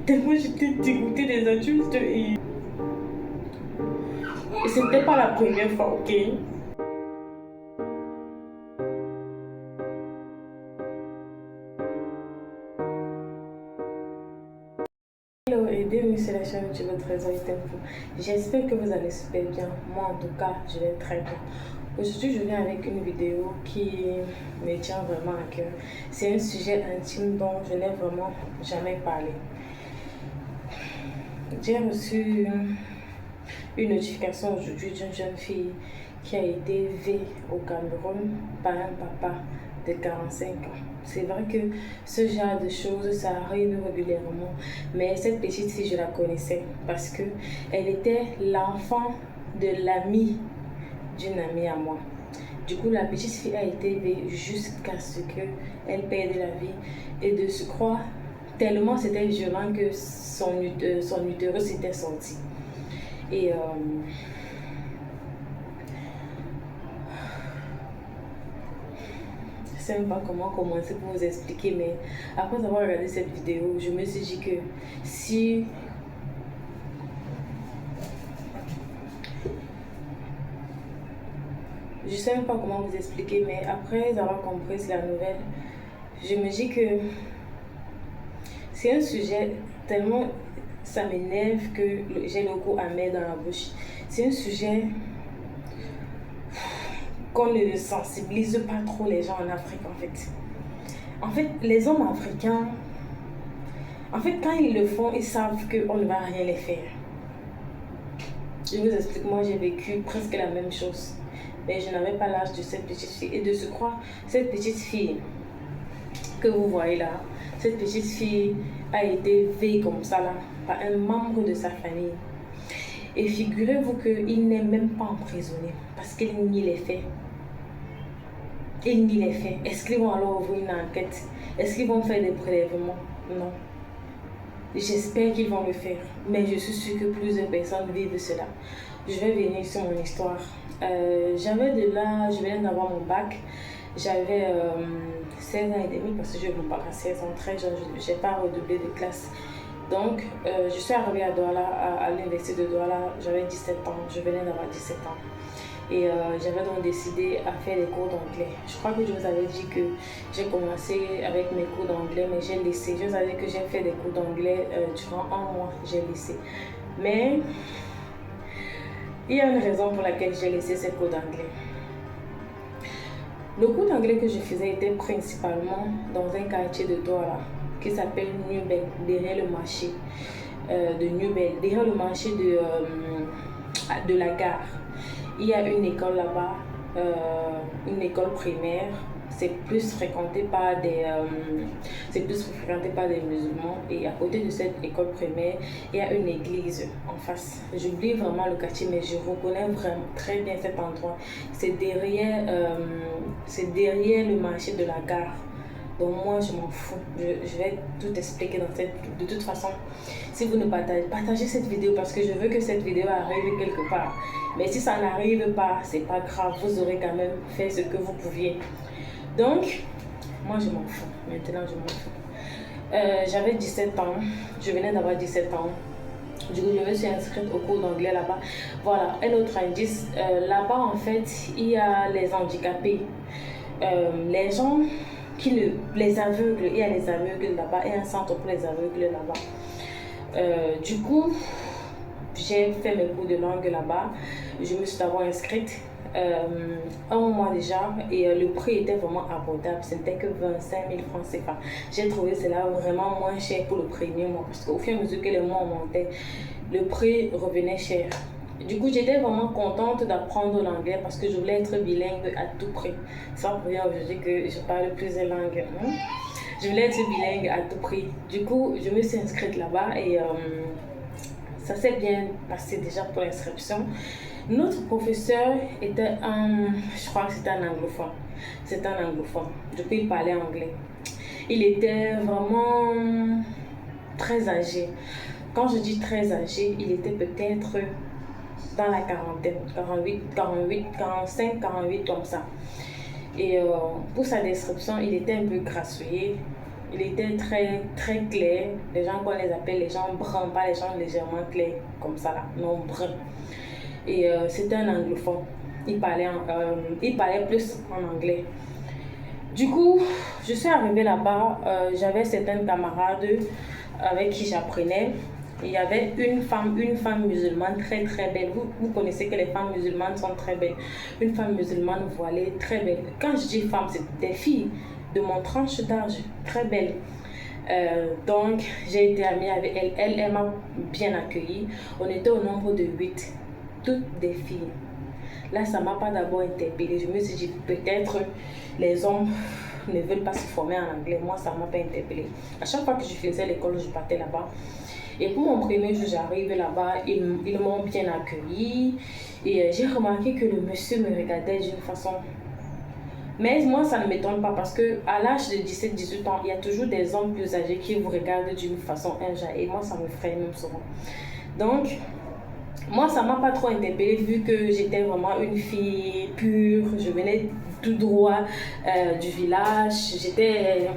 tellement j'étais dégoûtée des adultes et c'était pas la première fois, ok? Hello et bienvenue sur la chaîne de votre réseau Tempo. J'espère que vous allez super bien. Moi en tout cas, je vais très bien. Aujourd'hui, je viens avec une vidéo qui me tient vraiment à cœur. C'est un sujet intime dont je n'ai vraiment jamais parlé. J'ai reçu une notification aujourd'hui d'une jeune fille qui a été élevée au Cameroun par un papa de 45 ans. C'est vrai que ce genre de choses, ça arrive régulièrement, mais cette petite fille, je la connaissais parce que elle était l'enfant de l'ami d'une amie à moi. Du coup, la petite fille a été élevée jusqu'à ce qu'elle perde la vie et de se croire tellement c'était violent que son utérus était sorti. Et je ne sais même pas comment commencer pour vous expliquer, mais après avoir regardé cette vidéo, je me suis dit que si je ne sais même pas comment vous expliquer, mais après avoir compris la nouvelle, je me dis que c'est un sujet tellement ça m'énerve que j'ai le goût amer dans la bouche. C'est un sujet qu'on ne sensibilise pas trop les gens en Afrique en fait. En fait, les hommes africains, en fait, quand ils le font, ils savent qu'on ne va rien les faire. Je vous explique, moi j'ai vécu presque la même chose. Mais je n'avais pas l'âge de cette petite fille. Et de se croire, cette petite fille que vous voyez là, cette petite fille a été élevée comme ça là, par un membre de sa famille. Et figurez-vous qu'il n'est même pas emprisonné parce qu'il nie les faits. Il nie les faits. Est-ce qu'ils vont alors ouvrir une enquête? Est-ce qu'ils vont faire des prélèvements? Non. J'espère qu'ils vont le faire, mais je suis sûre que plusieurs personnes vivent cela. Je vais venir sur mon histoire. Je venais d'avoir mon bac. J'avais 16 ans et demi parce que j'ai eu mon bac à 16 ans, très jeune. Je n'ai pas redoublé de classe. Donc, je suis arrivée à Douala, à l'université de Douala. J'avais 17 ans. Je venais d'avoir 17 ans. Et j'avais donc décidé à faire des cours d'anglais. Je crois que je vous avais dit que j'ai commencé avec mes cours d'anglais, mais j'ai laissé. Je vous avais dit que j'ai fait des cours d'anglais durant un mois, j'ai laissé. Mais il y a une raison pour laquelle j'ai laissé ces cours d'anglais. Le cours d'anglais que je faisais était principalement dans un quartier de Douala qui s'appelle Nubel, derrière le marché de Nubel, derrière le marché de la gare. Il y a une école là-bas, une école primaire. C'est plus fréquenté par des musulmans. Et à côté de cette école primaire, il y a une église en face. J'oublie vraiment le quartier, mais je reconnais vraiment très bien cet endroit. C'est derrière le marché de la gare. Donc moi, je m'en fous. Je vais tout expliquer dans cette vidéo. De toute façon, si vous ne partagez cette vidéo parce que je veux que cette vidéo arrive quelque part. Mais si ça n'arrive pas, c'est pas grave. Vous aurez quand même fait ce que vous pouviez. Donc, moi, je m'en fous. Maintenant, je m'en fous. J'avais 17 ans. Je venais d'avoir 17 ans. Du coup, je me suis inscrite au cours d'anglais là-bas. Voilà, un autre indice. Là-bas, en fait, il y a les handicapés. Les gens les aveugles, il y a les aveugles là-bas et un centre pour les aveugles là-bas. Du coup, j'ai fait mes cours de langue là-bas. Je me suis d'abord inscrite un mois déjà et le prix était vraiment abordable. Ce n'était que 25 000 francs CFA. J'ai trouvé cela vraiment moins cher pour le premier mois parce qu'au fur et à mesure que les mois montaient, le prix revenait cher. Du coup, j'étais vraiment contente d'apprendre l'anglais parce que je voulais être bilingue à tout prix. Sans pour rien aujourd'hui que je parle plusieurs langues. Je voulais être bilingue à tout prix. Du coup, je me suis inscrite là-bas et ça s'est bien passé déjà pour l'inscription. Notre professeur était je crois que c'était un anglophone. C'était un anglophone. Du coup, il parlait anglais. Il était vraiment très âgé. Quand je dis très âgé, il était peut-être dans la quarantaine, 45, 48 comme ça. Et pour sa description, il était un peu grassouillé, Il était très, très clair. Les gens, qu'on les appelle les gens bruns, pas les gens légèrement clairs, comme ça là, non bruns. Et c'était un anglophone. Il parlait plus en anglais. Du coup, je suis arrivée là-bas. J'avais certains camarades avec qui j'apprenais. Il y avait une femme musulmane très très belle. Vous connaissez que les femmes musulmanes sont très belles. Une femme musulmane voilée, très belle. Quand je dis femme, c'est des filles de mon tranche d'âge, très belles. Donc, j'ai été amie avec elle. Elle m'a bien accueillie. On était au nombre de 8, toutes des filles. Là, ça ne m'a pas d'abord interpellée. Je me suis dit, peut-être les hommes ne veulent pas se former en anglais. Moi, ça ne m'a pas interpellée. À chaque fois que je faisais l'école, je partais là-bas. Et pour mon premier jour, j'arrive là-bas, ils m'ont bien accueilli. Et j'ai remarqué que le monsieur me regardait d'une façon... Mais moi, ça ne m'étonne pas parce qu'à l'âge de 17-18 ans, il y a toujours des hommes plus âgés qui vous regardent d'une façon injuste. Et moi, ça me ferait même souvent. Donc, moi, ça ne m'a pas trop interpellée vu que j'étais vraiment une fille pure. Je venais tout droit du village. J'étais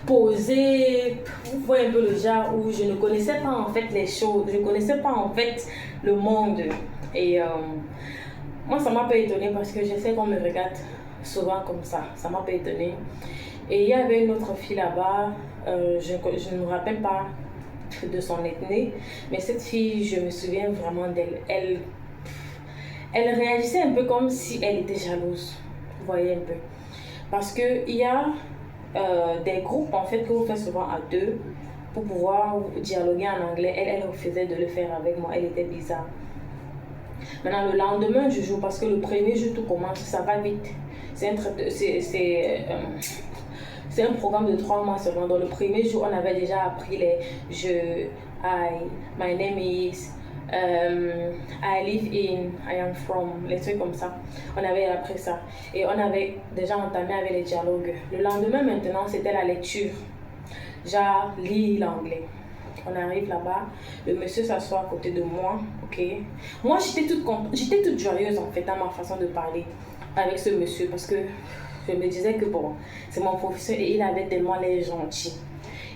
posée. Vous voyez un peu le genre où je ne connaissais pas en fait les choses. Je ne connaissais pas en fait le monde. Et moi, ça ne m'a pas étonnée parce que je sais qu'on me regarde souvent comme ça. Ça ne m'a pas étonnée. Et il y avait une autre fille là-bas. Je ne me rappelle pas de son ethnie, mais cette fille, je me souviens vraiment d'elle. Elle réagissait un peu comme si elle était jalouse, vous voyez un peu. Parce qu'il y a des groupes en fait que vous faites souvent à deux pour pouvoir dialoguer en anglais. Elle refusait de le faire avec moi, elle était bizarre. Maintenant, le lendemain du jour, parce que le premier jour tout commence, ça va vite. C'est un programme de 3 mois seulement. Dans le premier jour, on avait déjà appris les je, my name is, I live in, I am from, les trucs comme ça. On avait appris ça. Et on avait déjà entamé avec les dialogues. Le lendemain, maintenant, c'était la lecture. Genre, lis l'anglais. On arrive là-bas, le monsieur s'assoit à côté de moi, ok. Moi, j'étais toute joyeuse en fait dans ma façon de parler avec ce monsieur parce que je me disais que bon, c'est mon professeur et il avait tellement l'air gentil.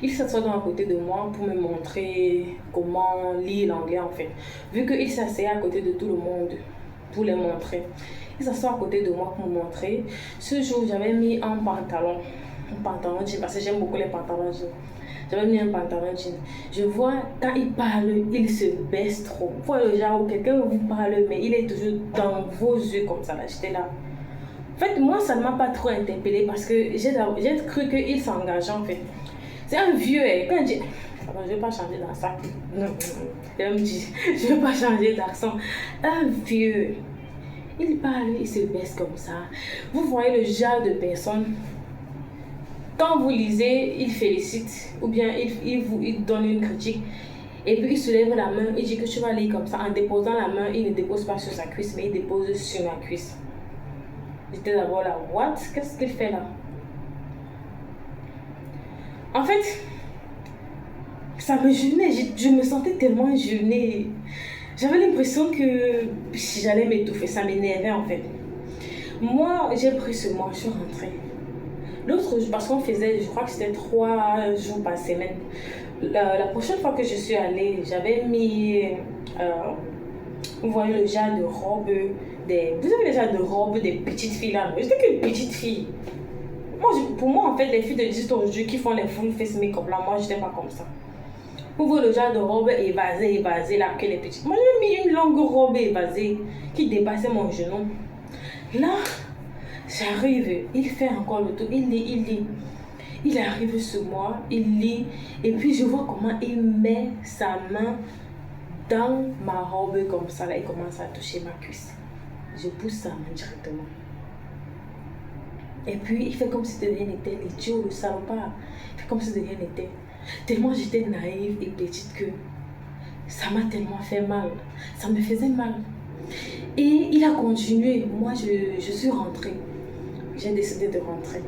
Il s'assoit donc à côté de moi pour me montrer comment lire l'anglais en fait. Vu qu'il s'asseyait à côté de tout le monde pour les montrer. Il s'assoit à côté de moi pour me montrer. Ce jour, j'avais mis un pantalon jean parce que j'aime beaucoup les pantalons jeans. J'avais mis un pantalon jean. Je vois, quand il parle, il se baisse trop. Vous voyez le genre où quelqu'un vous parle, mais il est toujours dans vos yeux comme ça. Là. J'étais là. En fait, moi, ça ne m'a pas trop interpellée parce que j'ai cru qu'il s'engageait en fait. C'est un vieux, quand je dis... Alors, je ne vais pas changer d'accent. Non. Je ne vais pas changer d'accent. Un vieux. Il parle, il se baisse comme ça. Vous voyez le genre de personne... Quand vous lisez, il félicite ou bien il donne une critique et puis il soulève la main, il dit que tu vas lire comme ça. En déposant la main, il ne dépose pas sur sa cuisse mais il dépose sur ma cuisse. J'étais d'abord là, what? Qu'est-ce qu'il fait là? En fait, ça me gênait, je me sentais tellement gênée. J'avais l'impression que j'allais m'étouffer, ça m'énervait en fait. Moi, j'ai pris ce mois, je suis rentrée. L'autre jour, parce qu'on faisait, je crois que c'était 3 jours par semaine. La prochaine fois que je suis allée, j'avais mis, vous voyez le genre de robe, vous avez le genre de robe des petites filles là. J'étais qu'une petite fille. Pour moi, en fait, les filles de 18 aujourd'hui qui font les full face make-up là, moi, j'étais pas comme ça. Vous voyez le genre de robe évasée là, que les petites. Moi, j'ai mis une longue robe évasée qui dépassait mon genou. Là, j'arrive, il fait encore le tour, il lit. Il arrive sur moi, il lit, et puis je vois comment il met sa main dans ma robe comme ça, là, il commence à toucher ma cuisse. Je pousse sa main directement. Et puis il fait comme si de rien n'était, l'idiot, le salopard. Il fait comme si de rien n'était. Tellement j'étais naïve et petite que ça m'a tellement fait mal. Ça me faisait mal. Et il a continué. Moi, je suis rentrée. J'ai décidé de rentrer.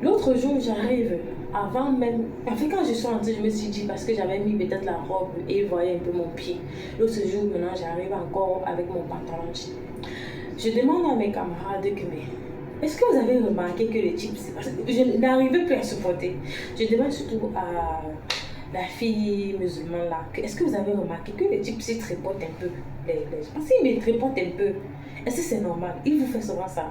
L'autre jour, j'arrive, avant même... En fait, quand je suis rentrée, je me suis dit, parce que j'avais mis peut-être la robe et il voyait un peu mon pied. L'autre jour, maintenant, j'arrive encore avec mon pantalon. Je demande à mes camarades que, mais Est-ce que vous avez remarqué que le type, parce que je n'arrivais plus à supporter. Je demande surtout à la fille musulmane là, est-ce que vous avez remarqué que le type s'y tripote un peu parce qu'il me tripote un peu. Est-ce que c'est normal? Il vous fait souvent ça.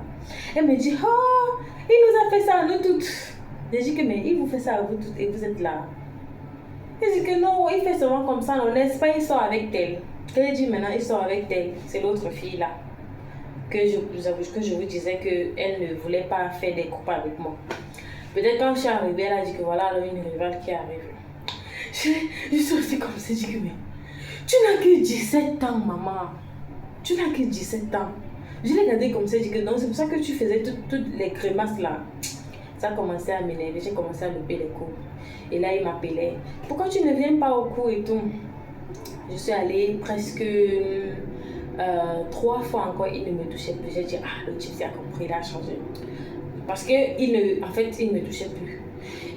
Elle me dit, oh, il nous a fait ça à nous toutes. Je dis que, mais il vous fait ça à vous toutes et vous êtes là. Elle dit que non, il fait souvent comme ça, non, n'est-ce pas, il sort avec tel. Elle dit maintenant, il sort avec tel. C'est l'autre fille là. Que je vous disais qu'elle ne voulait pas faire des coupes avec moi. Peut-être quand je suis arrivée, elle a dit que voilà alors une rivale qui arrive. Je suis aussi comme ça, je dis que mais tu n'as que 17 ans, maman. Tu n'as que 17 ans. Je l'ai regardé comme ça, je dis que non, c'est pour ça que tu faisais toutes les grimaces là. Ça a commencé à m'énerver, j'ai commencé à louper les cours. Et là, il m'appelait. Pourquoi tu ne viens pas au cours et tout? Je suis allée presque 3 fois encore, il ne me touchait plus. J'ai dit, ah, le type, il a compris, il a changé. Parce que, en fait, il ne me touchait plus.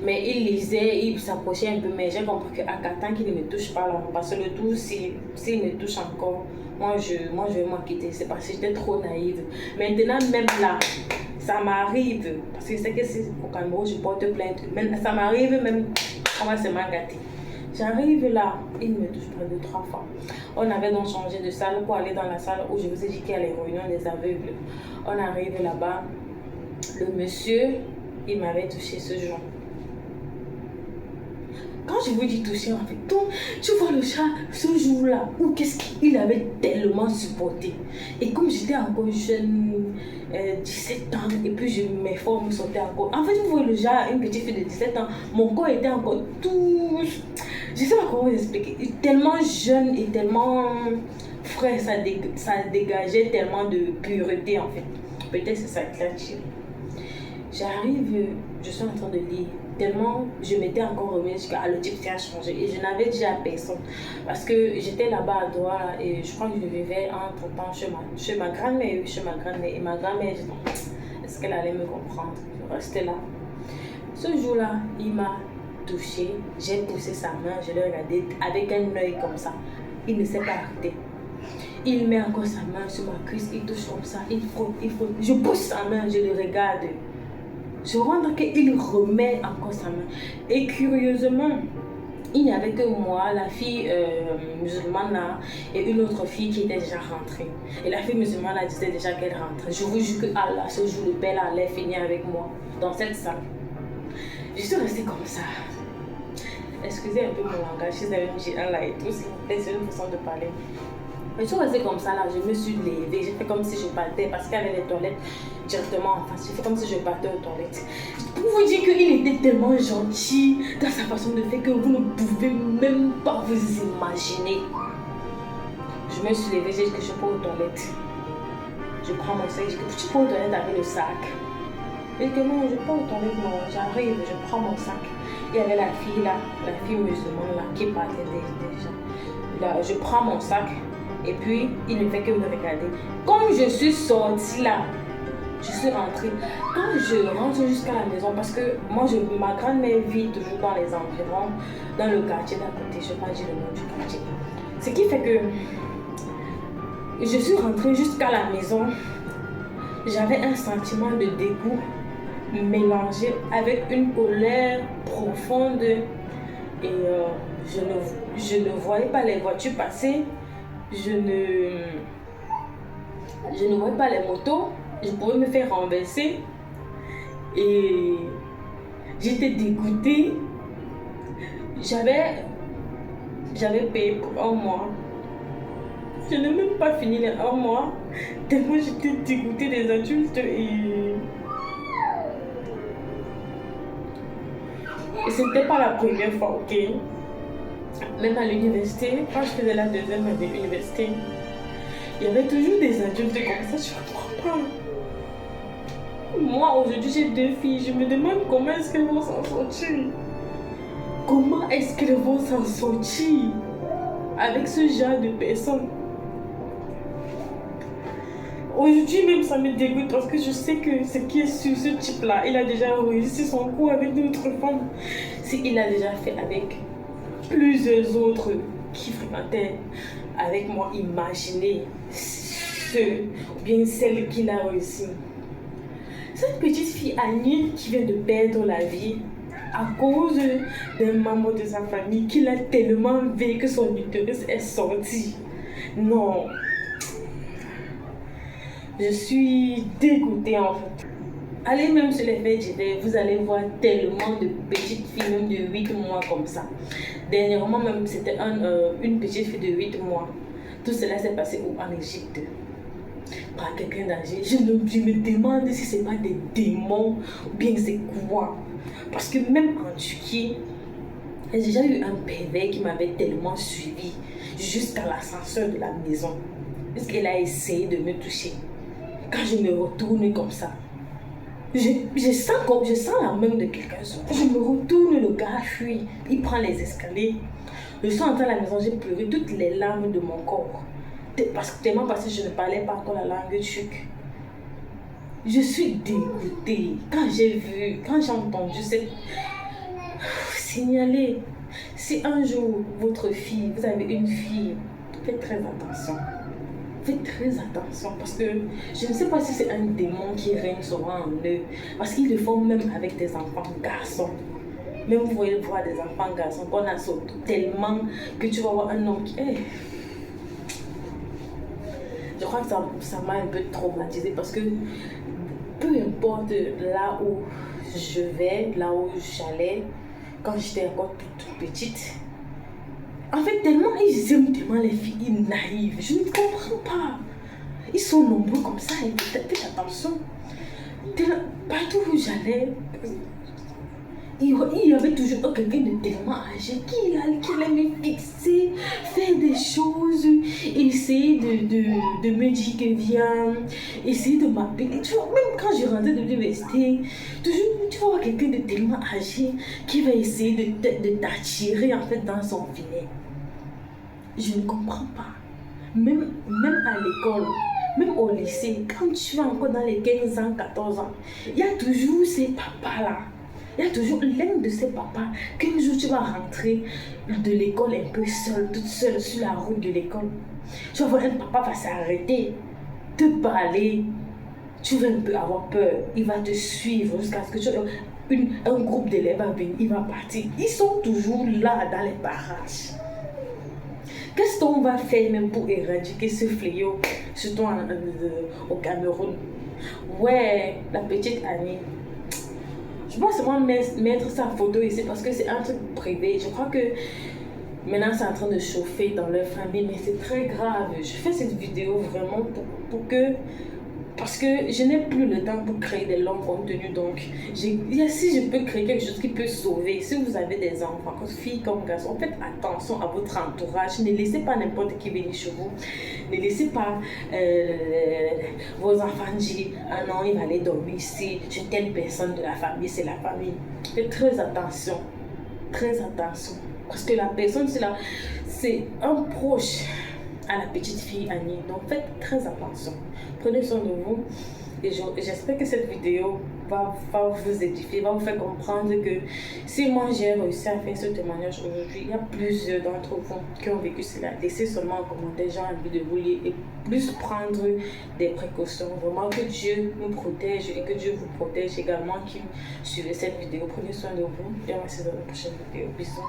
Mais il lisait, il s'approchait un peu, mais j'ai compris qu'à tant qu'il ne me touche pas là, parce que le tout, s'il me touche encore, moi je vais m'en quitter. C'est parce que j'étais trop naïve. Maintenant, même là, ça m'arrive, parce que c'est que c'est au Cameroun, je porte plainte. Mais ça m'arrive même, comment c'est m'a gâté. J'arrive là, il me touche pas 2-3 fois. On avait donc changé de salle pour aller dans la salle où je vous ai dit qu'il y a les réunions des aveugles. On arrive là-bas, le monsieur, il m'avait touché ce jour. Quand je vous dis toucher, en fait, tu vois le chat ce jour-là, où qu'est-ce qu'il avait tellement supporté. Et comme j'étais encore jeune, 17 ans, et puis mes formes sautaient encore. En fait, vous voyez le chat, une petite fille de 17 ans, mon corps était encore tout... Je ne sais pas comment vous expliquer. Tellement jeune et tellement frais, ça dégageait tellement de pureté en fait. Peut-être c'est ça qui l'a tiré. J'arrive, je suis en train de lire. Tellement je m'étais encore remise que le type a changé et je n'avais dit à personne parce que j'étais là-bas à Douala et je crois que je vivais entre temps chez ma grand-mère et ma grand-mère, est-ce qu'elle allait me comprendre? Je restais là. Ce jour-là, il m'a touché, j'ai poussé sa main, je l'ai regardé avec un œil comme ça. Il ne s'est pas arrêté. Il met encore sa main sur ma cuisse, il touche comme ça, il frotte. Je pousse sa main, je le regarde. Je rentre qu'il remet encore sa main. Et curieusement, il n'y avait que moi, la fille musulmane là, et une autre fille qui était déjà rentrée. Et la fille musulmane là disait déjà qu'elle rentrait. Je vous jure que Allah, ce jour, le père allait finir avec moi dans cette salle. Je suis restée comme ça. Excusez un peu mon langage, je suis un là et tout, c'est une façon de parler. Je suis restée comme ça là, je me suis levée, j'ai fait comme si je partais parce qu'il y avait les toilettes directement en face. J'ai fait comme si je partais aux toilettes. Pour vous dire qu'il était tellement gentil dans sa façon de faire que vous ne pouvez même pas vous imaginer. Je me suis levée, j'ai dit que je peux aux toilettes. Je prends mon sac, je dis que tu peux aux toilettes avec le sac. Et que non, je peux aux toilettes, non, j'arrive, je prends mon sac. Il y avait la fille là, la fille musulmane là, qui parlait déjà. Là, je prends mon sac. Et puis, il ne fait que me regarder. Comme je suis sortie là, je suis rentrée. Quand je rentre jusqu'à la maison, parce que moi, ma grand-mère vit toujours dans les environs, dans le quartier d'à côté, je ne vais pas dire le nom du quartier. Ce qui fait que je suis rentrée jusqu'à la maison. J'avais un sentiment de dégoût mélangé avec une colère profonde. Et je ne voyais pas les voitures passer. Je ne voyais pas les motos, je pouvais me faire renverser et j'étais dégoûtée. J'avais payé pour 1 mois. Je n'ai même pas fini les 1 mois, tellement j'étais dégoûtée des adultes et ce n'était pas la première fois, ok? Même à l'université, quand je faisais la 2e année de l'université, il y avait toujours des adultes comme ça, je ne comprends pas. Moi, aujourd'hui, j'ai 2 filles, je me demande comment est-ce qu'elles vont s'en sortir. Comment est-ce qu'elles vont s'en sortir avec ce genre de personnes? Aujourd'hui même, ça me dégoûte parce que je sais que ce qui est sur ce type-là, il a déjà réussi son coup avec d'autres femmes. Il a déjà fait avec plusieurs autres qui fréquentaient avec moi. Imaginez ceux ou bien celles qu'il a réussi. Cette petite fille Annie qui vient de perdre la vie à cause d'un membre de sa famille qui l'a tellement vu que son utérus est sorti. Non. Je suis dégoûtée en fait. Allez même sur les faits divers, vous allez voir tellement de petites filles, même de 8 mois comme ça. Dernièrement même, c'était une petite fille de 8 mois. Tout cela s'est passé en Égypte. Par quelqu'un d'âgé. Je me demande si ce n'est pas des démons ou bien c'est quoi. Parce que même en Turquie, j'ai déjà eu un pervers qui m'avait tellement suivi jusqu'à l'ascenseur de la maison. Parce qu'elle a essayé de me toucher. Quand je me retourne comme ça, je sens la main de quelqu'un. Je me retourne, le gars fuit. Il prend les escaliers. Je suis entrée à la maison, j'ai pleuré toutes les larmes de mon corps. Tellement parce que je ne parlais pas encore la langue turque. Je suis dégoûtée. Quand j'ai entendu cette signaler, si un jour votre fille, vous avez une fille, faites très attention. Faites très attention parce que je ne sais pas si c'est un démon qui règne souvent en eux. Parce qu'ils le font même avec des enfants garçons. Même vous voyez voir des enfants garçons qu'on a sauté tellement que tu vas voir un homme qui est. Je crois que ça m'a un peu traumatisée parce que peu importe là où je vais, là où j'allais, quand j'étais encore toute petite, en fait, tellement ils aiment tellement les filles naïves. Je ne comprends pas. Ils sont nombreux comme ça et faites attention. Partout où j'allais, il y avait toujours quelqu'un de tellement âgé qui allait me fixer, faire des choses, essayer de me dire que viens, essayer de m'appeler. Tu vois, même quand je rentrais de l'université, toujours tu vois quelqu'un de tellement âgé qui va essayer de t'attirer en fait dans son filet. Je ne comprends pas. Même à l'école, même au lycée, quand tu es encore dans les 15 ans, 14 ans, il y a toujours ces papas-là. Il y a toujours l'un de ces papas qu'un jour tu vas rentrer de l'école un peu seule, toute seule sur la route de l'école. Tu vas voir un papa va s'arrêter, te parler. Tu vas un peu avoir peur. Il va te suivre jusqu'à ce que tu aies un groupe d'élèves va venir, il va partir. Ils sont toujours là dans les parages. Qu'est-ce qu'on va faire même pour éradiquer ce fléau, surtout au Cameroun? Ouais, la petite Annie. Je pense seulement mettre sa photo ici parce que c'est un truc privé. Je crois que maintenant c'est en train de chauffer dans leur famille, mais c'est très grave. Je fais cette vidéo vraiment parce que je n'ai plus le temps pour créer des longs contenus. Donc, si je peux créer quelque chose qui peut sauver, si vous avez des enfants, filles comme garçons, faites attention à votre entourage. Ne laissez pas n'importe qui venir chez vous. Ne laissez pas vos enfants dire ah non, il va aller dormir ici. J'ai telle personne de la famille, c'est la famille. Faites très attention. Très attention. Parce que la personne, c'est un proche à la petite fille Annie. Donc faites très attention. Prenez soin de vous. Et j'espère que cette vidéo va vous édifier, va vous faire comprendre que si moi j'ai réussi à faire ce témoignage aujourd'hui, il y a plusieurs d'entre vous qui ont vécu cela. Laissez seulement un commentaire, j'ai envie de vous lire et plus prendre des précautions. Vraiment que Dieu nous protège et que Dieu vous protège également qui suivez cette vidéo. Prenez soin de vous et on va se voir dans la prochaine vidéo. Bisous.